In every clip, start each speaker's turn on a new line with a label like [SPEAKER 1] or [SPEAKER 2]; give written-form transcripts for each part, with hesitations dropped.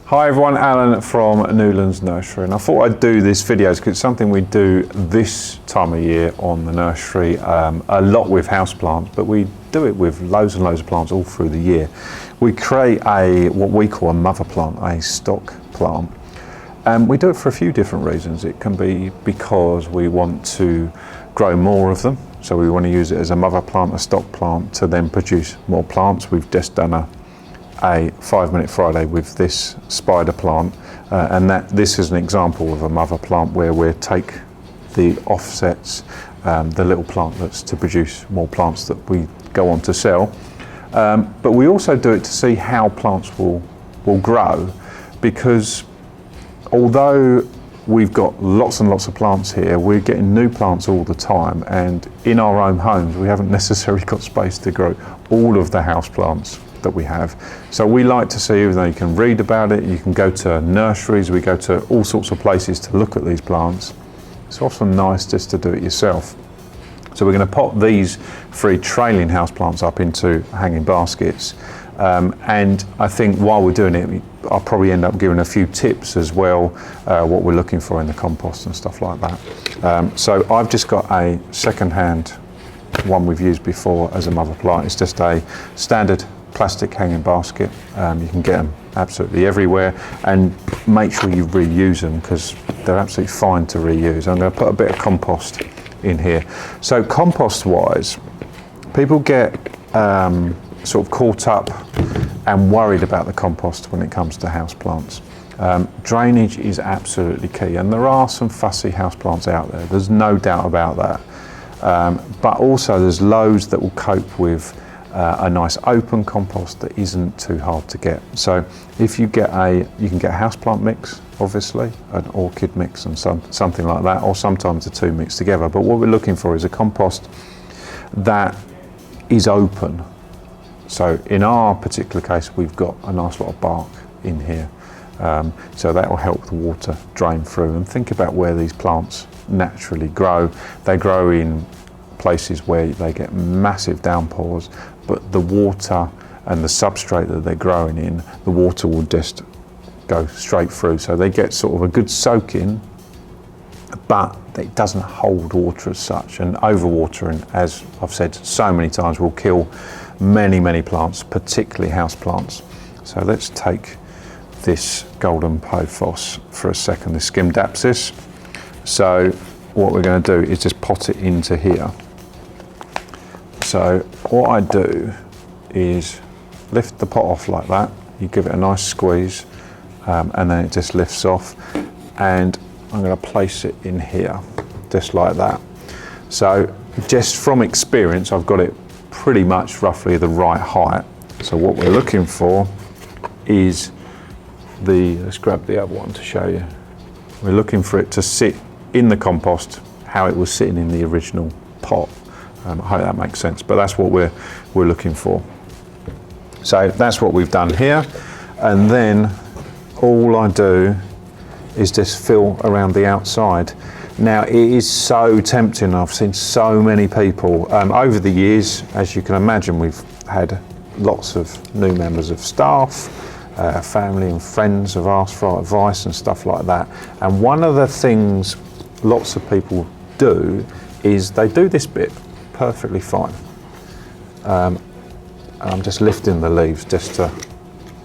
[SPEAKER 1] Hi everyone, Alan from Newlands Nursery, and I thought I'd do this video because it's something we do this time of year on the nursery, a lot with houseplants, but we do it with loads and loads of plants all through the year. We create what we call a mother plant, a stock plant, and we do it for a few different reasons. It can be because we want to grow more of them, so we want to use it as a mother plant, a stock plant, to then produce more plants. We've just done a 5-minute Friday with this spider plant, and this is an example of a mother plant where we take the offsets, the little plantlets, to produce more plants that we go on to sell. But we also do it to see how plants will grow, because although we've got lots and lots of plants here, we're getting new plants all the time, and in our own homes we haven't necessarily got space to grow all of the house plants that we have. So we like to see, even though you can read about it, you can go to nurseries, we go to all sorts of places to look at these plants. It's often nice just to do it yourself. So we're going to pop these 3 trailing houseplants up into hanging baskets, and I think while we're doing it, I'll probably end up giving a few tips as well, what we're looking for in the compost and stuff like that. So I've just got a second-hand one we've used before as a mother plant. It's just a standard plastic hanging basket. You can get them absolutely everywhere, and make sure you reuse them because they're absolutely fine to reuse. I'm going to put a bit of compost in here. So compost wise, people get sort of caught up and worried about the compost when it comes to houseplants. Drainage is absolutely key, and there are some fussy houseplants out there, there's no doubt about that, but also there's loads that will cope with a nice open compost that isn't too hard to get. So if you get you can get a houseplant mix, obviously, an orchid mix and something like that, or sometimes the two mixed together. But what we're looking for is a compost that is open. So in our particular case, we've got a nice lot of bark in here. So that will help the water drain through. And think about where these plants naturally grow. They grow in places where they get massive downpours, but the water and the substrate that they're growing in, the water will just go straight through. So they get sort of a good soak in, but it doesn't hold water as such. And overwatering, as I've said so many times, will kill many, many plants, particularly house plants. So let's take this golden pothos for a second, this Skimdapsis. So what we're going to do is just pot it into here. So what I do is lift the pot off like that, you give it a nice squeeze, and then it just lifts off, and I'm going to place it in here, just like that. So just from experience, I've got it pretty much roughly the right height. So what we're looking for is let's grab the other one to show you. We're looking for it to sit in the compost how it was sitting in the original pot. I hope that makes sense, but that's what we're looking for. So that's what we've done here, and then all I do is just fill around the outside. Now it is so tempting. I've seen so many people over the years, as you can imagine, we've had lots of new members of staff, family and friends have asked for advice and stuff like that. And one of the things lots of people do is they do this bit perfectly fine. And I'm just lifting the leaves just to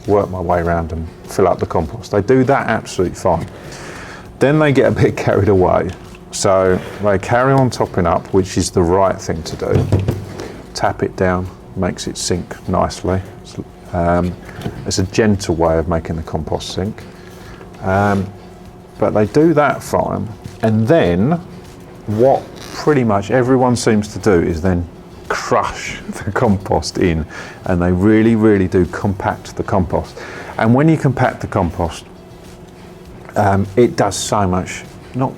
[SPEAKER 1] work my way around and fill up the compost. They do that absolutely fine. Then they get a bit carried away. So they carry on topping up, which is the right thing to do. Tap it down, makes it sink nicely. It's a gentle way of making the compost sink. But they do that fine. And then what pretty much everyone seems to do is then crush the compost in, and they really, really do compact the compost. And when you compact the compost, it does so much, not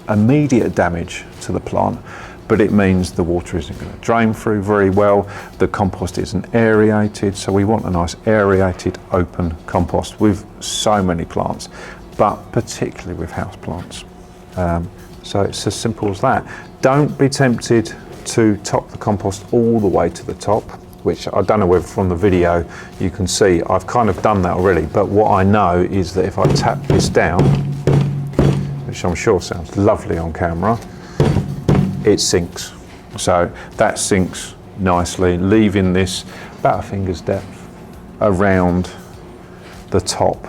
[SPEAKER 1] immediate damage to the plant, but it means the water isn't going to drain through very well, the compost isn't aerated, so we want a nice aerated open compost with so many plants, but particularly with house plants. So it's as simple as that. Don't be tempted to top the compost all the way to the top. which I don't know whether from the video you can see, I've kind of done that already, but what I know is that if I tap this down, which I'm sure sounds lovely on camera, it sinks. So that sinks nicely, leaving this about a finger's depth around the top,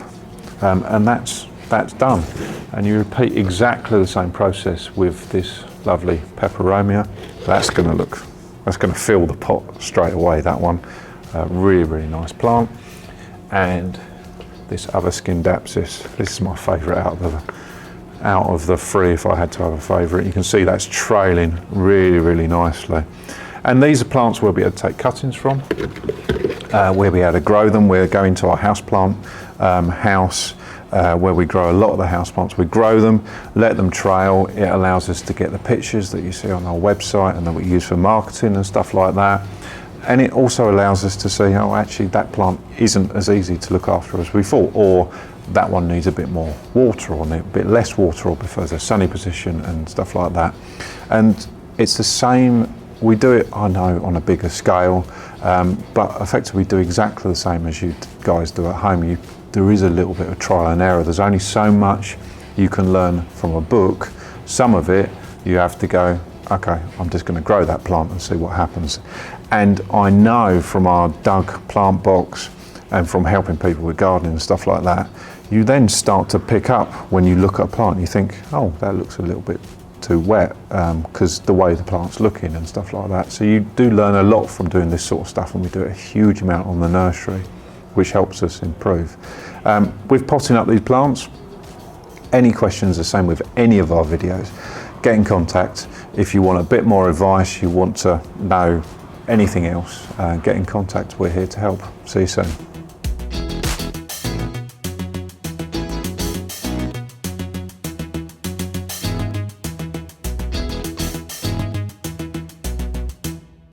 [SPEAKER 1] and that's done. And you repeat exactly the same process with this lovely peperomia. That's going to fill the pot straight away, that one. Really, really nice plant. And this other Scindapsus, this is my favourite out of the three if I had to have a favourite. You can see that's trailing really, really nicely. And these are plants we'll be able to take cuttings from. We'll be able to grow them. We're going to our houseplant house where we grow a lot of the houseplants. We grow them, let them trail. It allows us to get the pictures that you see on our website and that we use for marketing and stuff like that. And it also allows us to see, oh, actually that plant isn't as easy to look after as we thought, or that one needs a bit more water on it, a bit less water, or prefers a sunny position and stuff like that. And it's the same, we do it, I know, on a bigger scale, but effectively we do exactly the same as you guys do at home. There is a little bit of trial and error. There's only so much you can learn from a book. Some of it you have to go, okay, I'm just going to grow that plant and see what happens. And I know from our Doug plant box and from helping people with gardening and stuff like that, you then start to pick up when you look at a plant, you think, oh, that looks a little bit too wet, because the way the plant's looking and stuff like that. So you do learn a lot from doing this sort of stuff, and we do it a huge amount on the nursery, which helps us improve. With potting up these plants, any questions, the same with any of our videos, get in contact. If you want a bit more advice, you want to know anything else, get in contact. We're here to help. See you soon.